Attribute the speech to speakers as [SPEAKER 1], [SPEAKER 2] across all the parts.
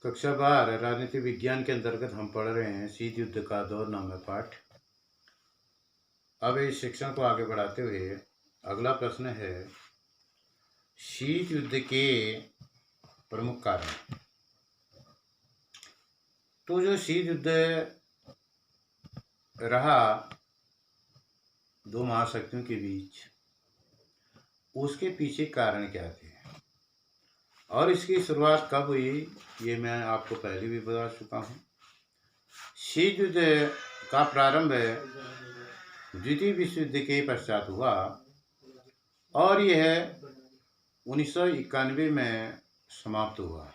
[SPEAKER 1] कक्षा 12 राजनीति विज्ञान के अंतर्गत हम पढ़ रहे हैं शीत युद्ध का दौर नामक पाठ। अब इस शिक्षण को आगे बढ़ाते हुए अगला प्रश्न है, शीत युद्ध के प्रमुख कारण। तो जो शीत युद्ध रहा दो महाशक्तियों के बीच, उसके पीछे कारण क्या थे और इसकी शुरुआत कब हुई, ये मैं आपको पहले भी बता चुका हूँ। शीत युद्ध का प्रारंभ द्वितीय विश्व युद्ध के पश्चात हुआ और यह 1991 में समाप्त हुआ।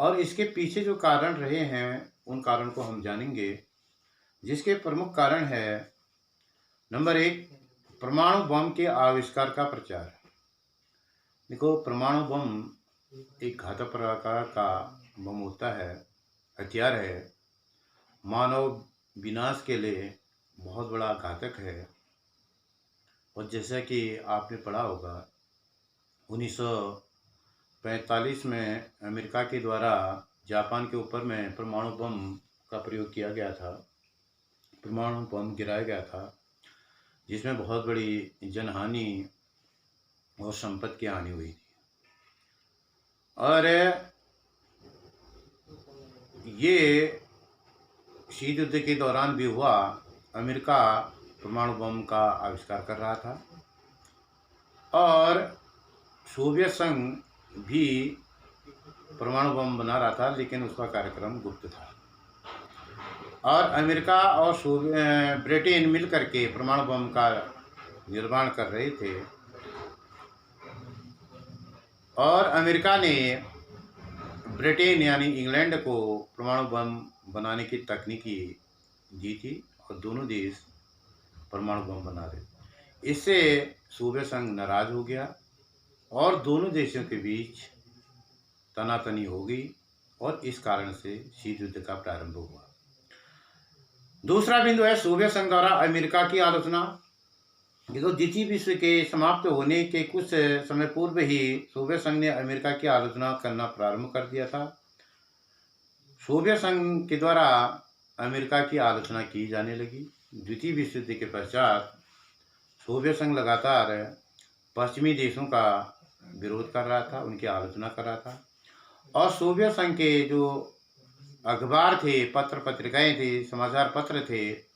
[SPEAKER 1] और इसके पीछे जो कारण रहे हैं उन कारण को हम जानेंगे, जिसके प्रमुख कारण है नंबर 1, परमाणु बम के आविष्कार का प्रचार। देखो, परमाणु बम एक घातक प्रकार का बम होता है, हथियार है, मानव विनाश के लिए बहुत बड़ा घातक है। और जैसा कि आपने पढ़ा होगा 1945 में अमेरिका के द्वारा जापान के ऊपर में परमाणु बम का प्रयोग किया गया था, परमाणु बम गिराया गया था, जिसमें बहुत बड़ी जनहानि और संपत्ति की हानि हुई थी। और ये शीत युद्ध के दौरान भी हुआ। अमेरिका परमाणु बम का आविष्कार कर रहा था और सोवियत संघ भी परमाणु बम बना रहा था, लेकिन उसका कार्यक्रम गुप्त था। और अमेरिका और ब्रिटेन मिलकर के परमाणु बम का निर्माण कर रहे थे और अमेरिका ने ब्रिटेन यानी इंग्लैंड को परमाणु बम बनाने की तकनीकी दी थी और दोनों देश परमाणु बम बना रहे। इससे सोवियत संघ नाराज हो गया और दोनों देशों के बीच तनातनी हो गई और इस कारण से शीत युद्ध का प्रारंभ हुआ। दूसरा बिंदु है सोवियत संघ द्वारा अमेरिका की आलोचना। देखो, द्वितीय विश्व के समाप्त होने के कुछ समय पूर्व ही सोवियत संघ ने अमेरिका की आलोचना करना प्रारंभ कर दिया था। सोवियत संघ के द्वारा अमेरिका की आलोचना की जाने लगी। द्वितीय विश्व युद्ध के पश्चात सोवियत संघ लगातार पश्चिमी देशों का विरोध कर रहा था, उनकी आलोचना कर रहा था। और सोवियत संघ के जो अखबार थे, पत्र पत्रिकाएं थे, समाचार पत्र थे,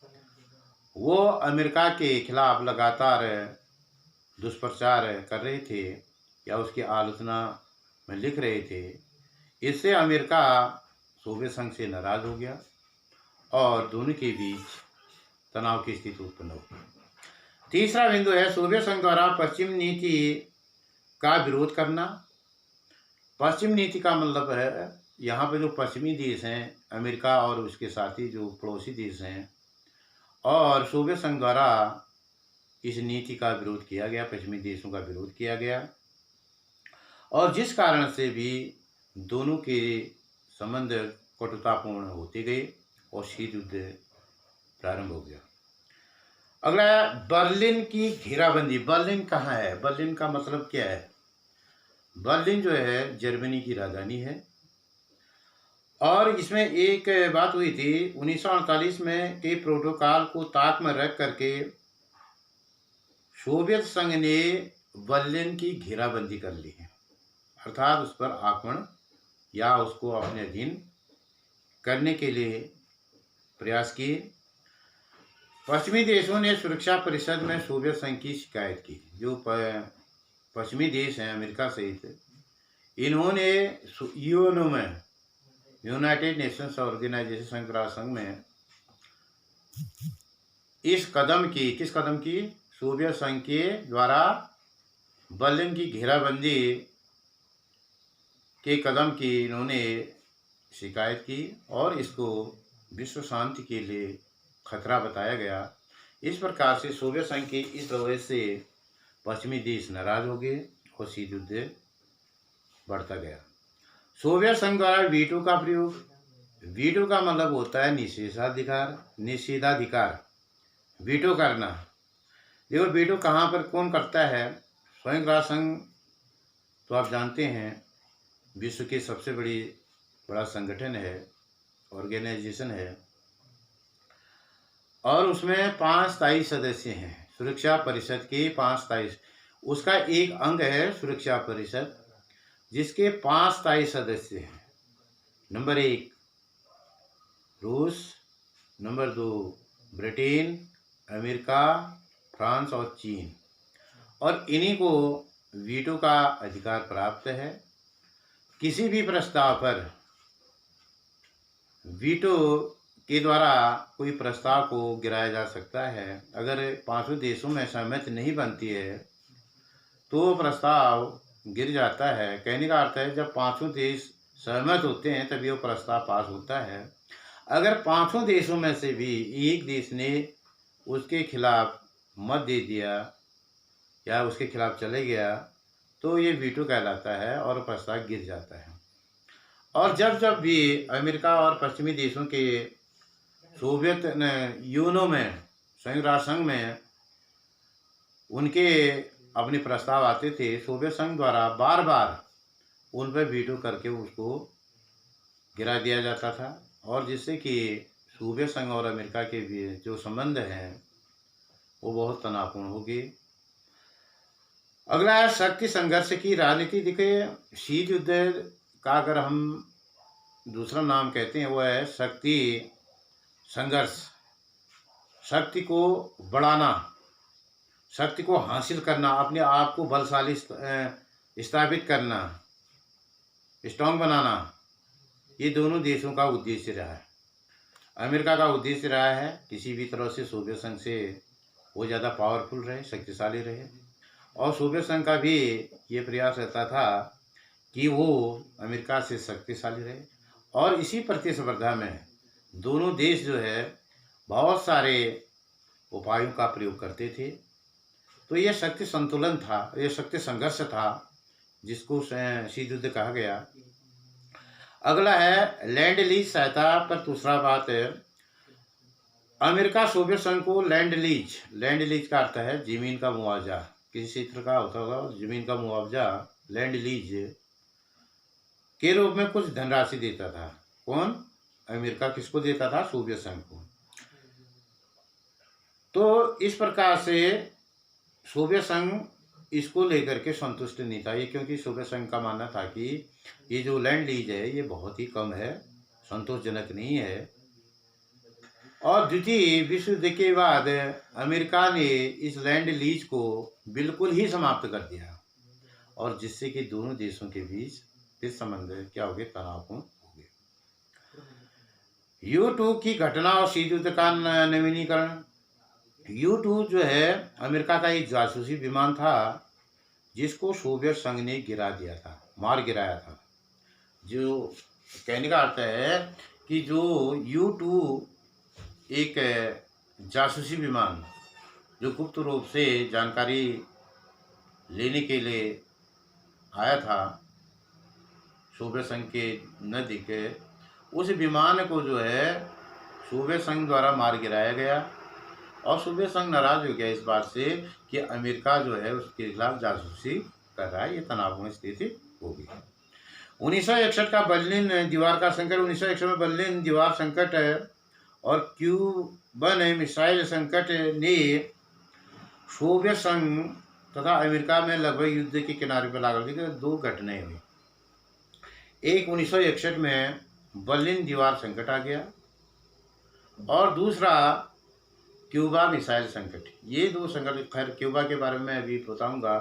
[SPEAKER 1] वो अमेरिका के खिलाफ लगातार दुष्प्रचार कर रहे थे या उसकी आलोचना में लिख रहे थे। इससे अमेरिका सोवियत संघ से नाराज हो गया और दोनों के बीच तनाव की स्थिति उत्पन्न हो गई। तीसरा बिंदु है सोवियत संघ द्वारा पश्चिम नीति का विरोध करना। पश्चिम नीति का मतलब है यहाँ पे जो पश्चिमी देश हैं, अमेरिका और उसके साथी जो पड़ोसी देश हैं, और सोवियत संघ द्वारा इस नीति का विरोध किया गया, पश्चिमी देशों का विरोध किया गया और जिस कारण से भी दोनों के संबंध कटुतापूर्ण होते गए और शीत युद्ध प्रारंभ हो गया। अगला है बर्लिन की घेराबंदी। बर्लिन कहाँ है? बर्लिन का मतलब क्या है? बर्लिन जो है जर्मनी की राजधानी है और इसमें एक बात हुई थी 1948 में के प्रोटोकॉल को ताक में रख करके सोवियत संघ ने बर्लिन की घेराबंदी कर ली है, अर्थात उस पर आक्रमण या उसको अपने अधीन करने के लिए प्रयास किए। पश्चिमी देशों ने सुरक्षा परिषद में सोवियत संघ की शिकायत की। जो पश्चिमी देश हैं अमेरिका सहित, इन्होंने यूएनओ में, यूनाइटेड नेशंस ऑर्गेनाइजेशन, संयुक्त राष्ट्र संघ में किस कदम की सोवियत संघ के द्वारा बर्लिन की घेराबंदी के कदम की इन्होंने शिकायत की और इसको विश्व शांति के लिए खतरा बताया गया। इस प्रकार से सोवियत संघ के इस रवैये से पश्चिमी देश नाराज हो गए और शीत युद्ध बढ़ता गया। सोवियत संघ द्वारा वीटो का प्रयोग। वीटो का मतलब होता है निषेधाधिकार, वीटो करना। देखो, वीटो कहाँ पर कौन करता है? संयुक्त राष्ट्र संघ तो आप जानते हैं विश्व की सबसे बड़ी बड़ा संगठन है, ऑर्गेनाइजेशन है, और उसमें 5 स्थायी सदस्य हैं। सुरक्षा परिषद के 5 स्थायी, उसका एक अंग है सुरक्षा परिषद, जिसके 5 स्थायी सदस्य हैं। नंबर 1 रूस, नंबर 2 ब्रिटेन, अमेरिका, फ्रांस और चीन। और इन्हीं को वीटो का अधिकार प्राप्त है। किसी भी प्रस्ताव पर वीटो के द्वारा कोई प्रस्ताव को गिराया जा सकता है। अगर 5 देशों में सहमति नहीं बनती है तो वो प्रस्ताव गिर जाता है। कहने का अर्थ है जब 5 देश सहमत होते हैं तभी वो प्रस्ताव पास होता है। अगर 5 देशों में से भी एक देश ने उसके खिलाफ मत दे दिया या उसके खिलाफ चले गया तो ये वीटो कहलाता है और प्रस्ताव गिर जाता है। और जब जब भी अमेरिका और पश्चिमी देशों के सोवियत यूनो में, संयुक्त राष्ट्र संघ में उनके अपने प्रस्ताव आते थे, सोवियत संघ द्वारा बार बार उन पर वीटो करके उसको गिरा दिया जाता था, और जिससे कि सोवियत संघ और अमेरिका के बीच जो संबंध हैं वो बहुत तनावपूर्ण हो गए। अगला है शक्ति संघर्ष की राजनीति। देखिए, शीत युद्ध का अगर हम दूसरा नाम कहते हैं वो है शक्ति संघर्ष। शक्ति को बढ़ाना, शक्ति को हासिल करना, अपने आप को बलशाली स्थापित करना, स्ट्रांग बनाना, ये दोनों देशों का उद्देश्य रहा है। अमेरिका का उद्देश्य रहा है किसी भी तरह से सोवियत संघ से वो ज़्यादा पावरफुल रहे, शक्तिशाली रहे, और सोवियत संघ का भी ये प्रयास रहता था कि वो अमेरिका से शक्तिशाली रहे। और इसी प्रतिस्पर्धा में दोनों देश जो है बहुत सारे उपायों का प्रयोग करते थे। तो ये शक्ति संतुलन था, ये शक्ति संघर्ष था जिसको शीत युद्ध कहा गया। अगला है लैंड लीज सहायता पर दूसरा बात है। अमेरिका सोवियत संघ को लैंड लीज का अर्थ है जमीन का मुआवजा, किसी क्षेत्र का होता होगा जमीन का मुआवजा, लैंड लीज के रूप में कुछ धनराशि देता था। कौन? अमेरिका किसको देता था? सोवियत संघ को। तो इस प्रकार से सोवियत संघ इसको लेकर के संतुष्ट नहीं था, ये क्योंकि सोवियत संघ का मानना था कि ये जो लैंड लीज है ये बहुत ही कम है, संतोषजनक नहीं है। और द्वितीय विश्व युद्ध के बाद अमेरिका ने इस लैंड लीज को बिल्कुल ही समाप्त कर दिया, और जिससे कि दोनों देशों के बीच इस संबंध क्या हो गए? तनावपूर्ण हो गए। U-2 की घटना और शीत युद्ध का नवीनीकरण। U-2 जो है अमेरिका का एक जासूसी विमान था जिसको सोवियत संघ ने गिरा दिया था, मार गिराया था। जो कहने का अर्थ है कि जो U-2 एक जासूसी विमान जो गुप्त रूप से जानकारी लेने के लिए आया था सोवियत संघ के नज़दीक, उस विमान को जो है सोवियत संघ द्वारा मार गिराया गया। और सोवियत संघ नाराज हो गया इस बात से कि अमेरिका जो है उसके खिलाफ जासूसी कर रहा है, ये तनावपूर्ण स्थिति होगी। 1961 का बर्लिन दीवार का संकट। 1961 में बर्लिन दीवार संकट और क्यूबन मिसाइल संकट ने सोवियत संघ तथा अमेरिका में लगभग युद्ध के किनारे पर ला दी। दो घटनाएं हुई। एक 1961 में बर्लिन दीवार संकट आ गया, और दूसरा क्यूबा मिसाइल संकट। ये दो संकट, खैर क्यूबा के बारे में अभी बताऊंगा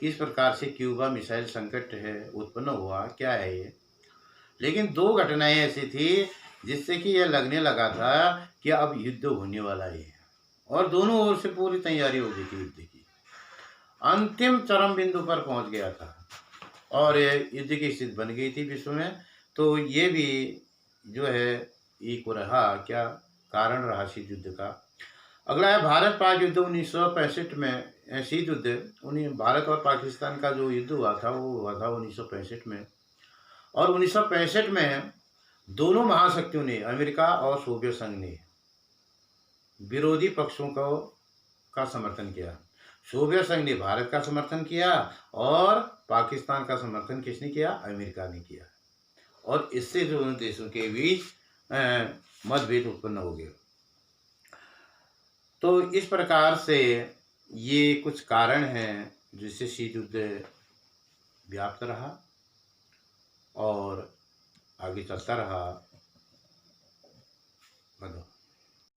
[SPEAKER 1] किस प्रकार से क्यूबा मिसाइल संकट है उत्पन्न हुआ, क्या है ये। लेकिन दो घटनाएं ऐसी थी जिससे कि यह लगने लगा था कि अब युद्ध होने वाला है, और दोनों ओर से पूरी तैयारी हो गई थी युद्ध की। अंतिम चरम बिंदु पर पहुंच गया था और युद्ध की स्थिति बन गई थी विश्व में। तो ये भी जो है एक रहा, क्या कारण रहा शीत युद्ध का। अगला है भारत पाक युद्ध 1965 में। शीत युद्ध भारत और पाकिस्तान का जो युद्ध हुआ था वो हुआ था 1965 में। और 1965 में दोनों महाशक्तियों ने, अमेरिका और सोवियत संघ ने, विरोधी पक्षों को का समर्थन किया। सोवियत संघ ने भारत का समर्थन किया और पाकिस्तान का समर्थन किसने किया? अमेरिका ने किया। और इससे दोनों देशों के बीच मतभेद उत्पन्न हो गया। तो इस प्रकार से ये कुछ कारण हैं जिससे शीत युद्ध व्याप्त रहा और आगे चलता रहा।